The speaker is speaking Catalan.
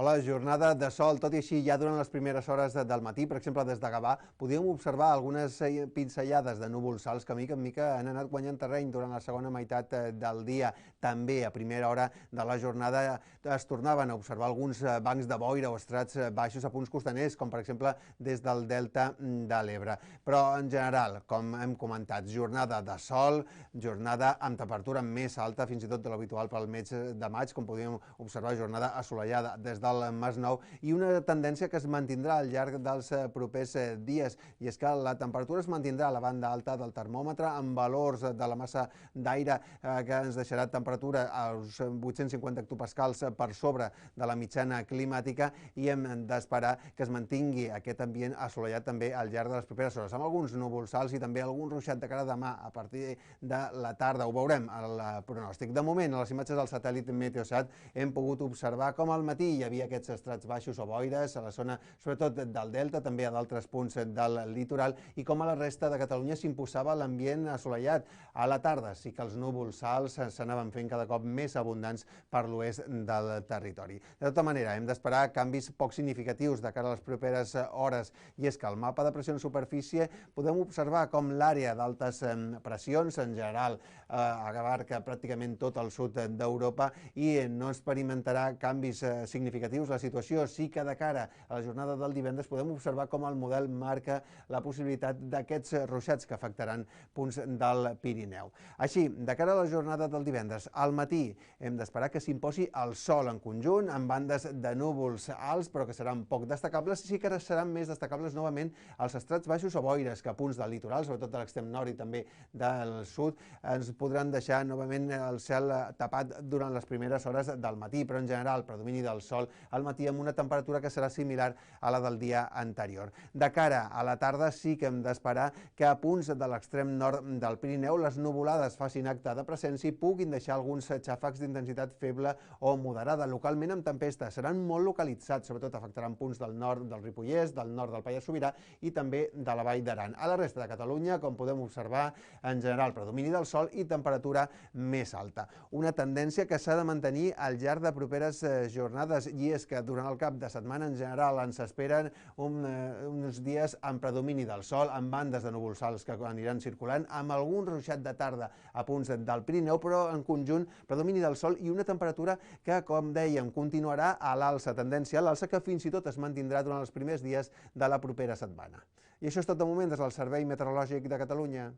Hola, jornada de sol, tot i així ja durant les primeres hores del matí, per exemple des de Gavà, podíem observar algunes pinzellades de núvols alts que mica en mica han anat guanyant terreny durant la segona meitat del dia. També a primera hora de la jornada es tornaven a observar alguns bancs de boira o estrats baixos a punts costaners, com per exemple des del delta de l'Ebre. Però en general, com hem comentat, jornada de sol, jornada amb temperatura més alta, fins i tot de l'habitual pel mes de maig, com podíem observar, jornada assolellada des del Masnou, i una tendència que es mantindrà al llarg dels propers dies, i és que la temperatura es mantindrà a la banda alta del termòmetre amb valors de la massa d'aire que ens deixarà temperatura als 850 hectopascals per sobre de la mitjana climàtica, i hem d'esperar que es mantingui aquest ambient assolellat també al llarg de les properes hores, amb alguns núvols alts i també algun ruixat de cara a demà a partir de la tarda. Ho veurem al pronòstic. De moment, a les imatges del satèl·lit Meteosat hem pogut observar com al matí hi havia aquests estrats baixos o boires a la zona, sobretot del delta, també a d'altres punts del litoral, i com a la resta de Catalunya s'imposava l'ambient assolellat. A la tarda sí que els núvols alts s'anaven fent cada cop més abundants per l'oest del territori. De tota manera, hem d'esperar canvis poc significatius de cara a les properes hores, i és que al mapa de pressió en superfície podem observar com l'àrea d'altes pressions en general abarca pràcticament tot el sud d'Europa i no experimentarà canvis significatius. La situació sí que de cara a la jornada del divendres podem observar com el model marca la possibilitat d'aquests ruixats que afectaran punts del Pirineu. Així, de cara a la jornada del divendres, al matí hem d'esperar que s'imposi el sol en conjunt, amb bandes de núvols alts, però que seran poc destacables. Sí que seran més destacables novament els estrats baixos o boires que a punts del litoral, sobretot de l'extrem nord i també del sud, ens podran deixar novament el cel tapat durant les primeres hores del matí, però en general predomini del sol al matí amb una temperatura que serà similar a la del dia anterior. De cara a la tarda sí que hem d'esperar que a punts de l'extrem nord del Pirineu les nuvolades facin acte de presència i puguin deixar alguns xàfecs d'intensitat feble o moderada, localment amb tempesta. Seran molt localitzats, sobretot afectaran punts del nord del Ripollès, del nord del Pallars Sobirà i també de la Vall d'Aran. A la resta de Catalunya, com podem observar, en general predomini del sol i temperatura més alta. Una tendència que s'ha de mantenir al llarg de properes jornades, i és que durant el cap de setmana en general ens esperen uns dies amb predomini del sol, amb bandes de núvols alts que aniran circulant, amb algun ruixat de tarda a punts del Pirineu, però en conjunt predomini del sol i una temperatura que, com dèiem, continuarà a l'alça, tendència a l'alça que fins i tot es mantindrà durant els primers dies de la propera setmana. I això és tot de moment des del Servei Meteorològic de Catalunya.